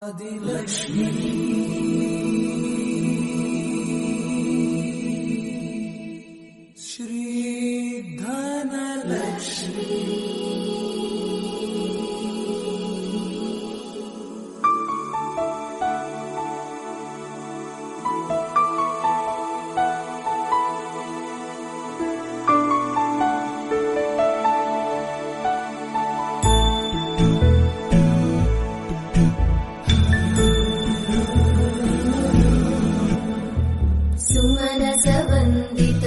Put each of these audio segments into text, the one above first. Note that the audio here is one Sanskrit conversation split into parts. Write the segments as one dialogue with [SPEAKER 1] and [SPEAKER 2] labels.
[SPEAKER 1] आदिलक्ष्मी श्री धनलक्ष्मी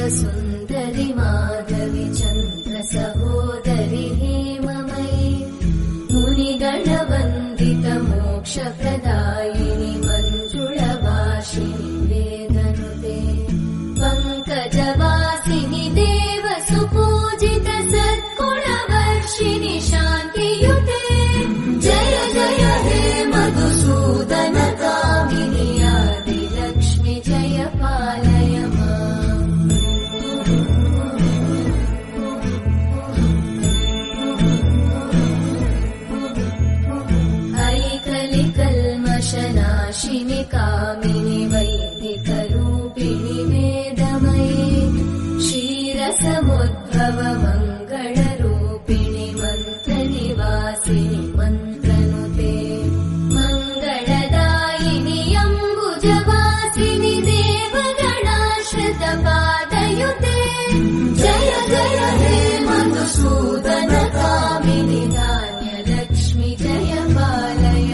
[SPEAKER 2] सुन्दरि माधवी चन्द्र सहोदरि हेममयी मुनिगणवन्दित मोक्षप्रदायिनि मञ्जुळभाषिणि वेदनुते पङ्कजवासिनि देव सुपूजित सद्गुणवर्षिणि शान्तियुते जय जय हे मधुसूदन कामिनि आदिलक्ष्मि जय पालय नाशिनि कामिनि वैदिकरूपिणि वेदमये क्षीरसमुद्भव मङ्गलरूपिणि मन्त्रनिवासिनि मन्त्रनुते मङ्गलदायिनि अम्बुजवासिनि देवगणाश्रितपादयुते जय जय हे मधुसूदन कामिनि धान्यलक्ष्मि जय पालय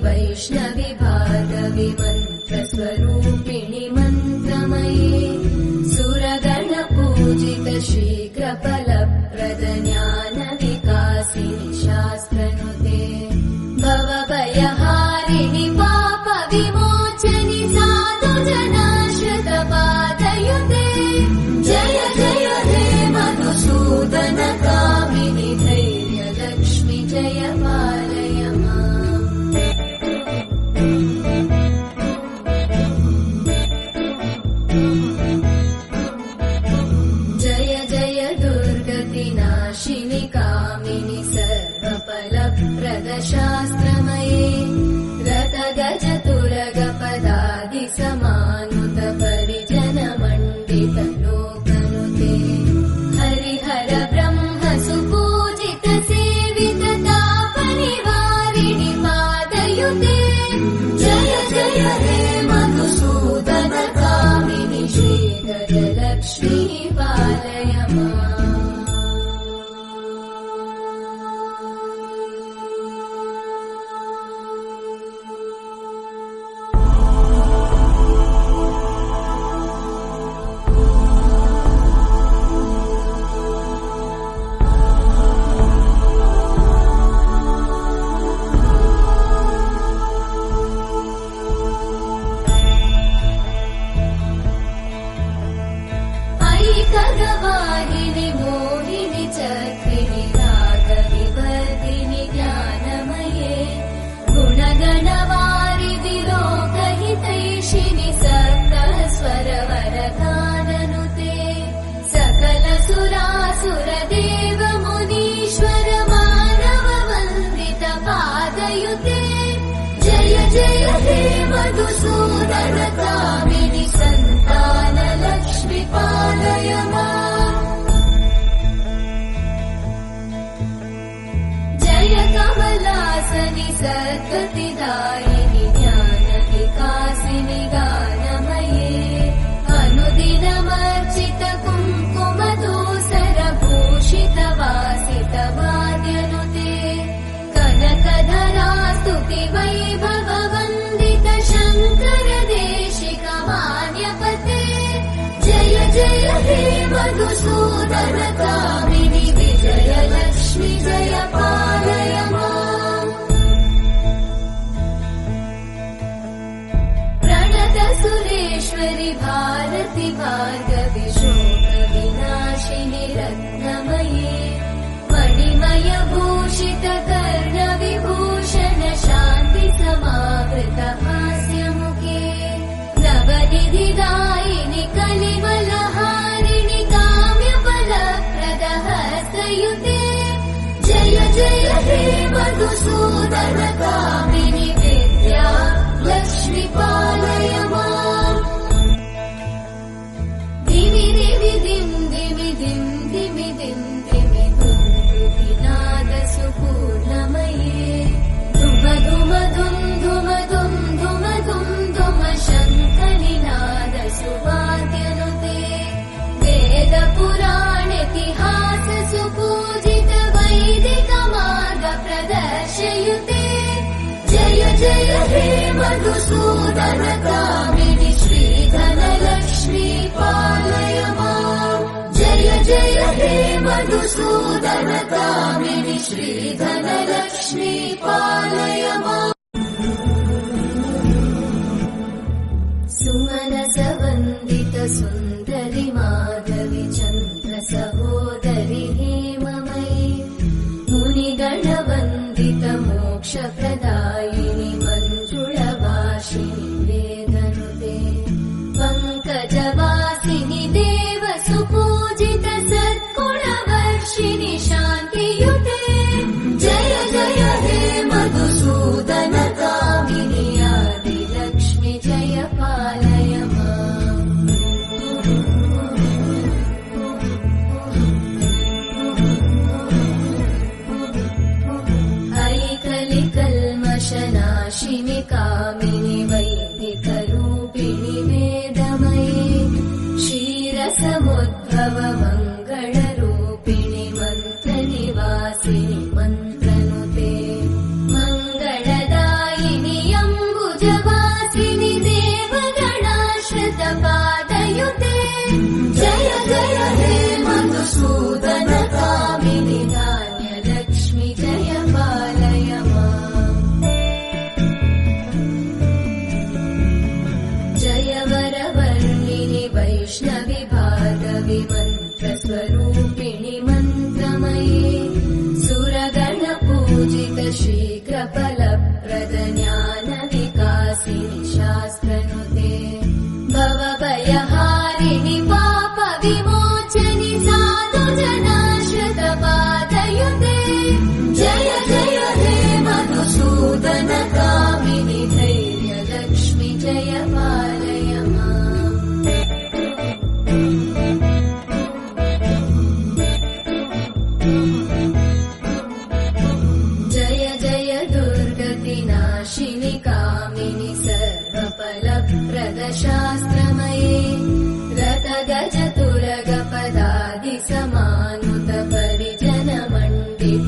[SPEAKER 2] वैष्णवि भागवि मन्त्रस्वरूपिणि मन्त्रमये सुरगणपूजित शीघ्रफलप्रद ज्ञानविकासिनि शास्त्रनुते भवभयहारिणि पापविमोचनि साधुजनाश्रितपादयुते जय जय हे मधुसूदन कामिनि धैर्यलक्ष्मि जय पालय नाशिनि कामिनि सर्वफलप्रदशास्त्रमये रतगजतुरगपदादि समानुत परिजनमण्डित लोकनुते हरिहर ब्रह्म सुपूजित सेवित तापनिवारिणि पादयुते जय जय हे मधुसूदन कामिनि श्रीगजलक्ष्मी पालय खगवाहिनि मोहिनि चक्रिणि रागविवर्धिनि ज्ञानमये गुणगणवारिधि लोकहितैषिणि सप्तस्वरवरगाननुते सकल सुरासुरदेव मुनीश्वर मानव वन्दित पादयुते जय जय हे मधुसूदन कामिनि सन्तान लक्ष्मि पालय जय कमलासनि सद्गतिदायिनि ज्ञानविकासिनि गानमये अनुदिनमर्चित कुङ्कुमधूसर भूषित वासित वाद्यनुते कनकधरा स्तुति वैभव वन्दित शङ्कर देशिक मान्यपते जय जय हे मधुसूदन कामिनि विजयलक्ष्मि जय पालय प्रणत सुरेश्वरि भारति भार्गवि शोकविनाशिनि रत्नमये मणिमय भूषित कर्णविभूषण शान्ति समावृत हास्यमुखे नवनिधिदायिनि कलिवलहारिणि काम्यफलप्रद शास्त्रयुते जय जय हे मधुसूदन कामिनि विद्या लक्ष्मी पालय माम् दिवि दिवि दिं दिवि दिं दिवि दिं दिवि दुन्दुभिनाद सुपूर्णमये धुम धुम धुम धुम धुम धुम धुम धुम शङ्खनिनाद सुवाद्यनुते वेद पुराणेतिहास सुपूजित वैदिक मार्ग प्रदर्शयुते जय जय हे मधुसूदन कामिनि श्रीधन लक्ष्मी पालय माम् जय जय हे मधुसूदन कामिनि श्रीधन लक्ष्मी पालय माम् सुमनस वन्दित सुन्दरि माधवि चन्द्र सहोदरि हेममयि मुनिगण वन्दित मोक्ष प्रदायिनि मञ्जुळभाषिणि वेदनुते पङ्कजवासिनि देव सुपूजित सद्गुणवर्षिणि शान्तियुते जय जय हे मधुसूदन कामिनि आदिलक्ष्मि जय पालय माम् ऐकलिकल्मषनाशिनि कामिनि वैदिकरूपिणि वेदमये क्षीरसमुद्भव मङ्गलरूपिणि मन्त्रनिवासिनि मन्त्रनुते मङ्गलदायिनि अम्बुजवासिनि देवगणाश्रितपादयुते जय जय हे मधुसूदन कामिनि धान्यलक्ष्मि जय पालय माम् जय वरवर्णिनि वैष्णवि भार्गवि मन्त्रस्वरूपिणि मन्त्रमये सुरगणपूजित शीघ्रफलप्रद ज्ञानविकासिनि शास्त्रनुते भवभयहारिणि पापविमोचनि साधुजनाश्रितपादयुते जय जय हे मधुसूदन कामिनि धैर्यलक्ष्मि जय पालय माम् जय जय दुर्गतिनाशिनि कामिनि सर्वफलप्रद शास्त्रमये रतगजतुरगपदादि समानुत परिजन मण्डित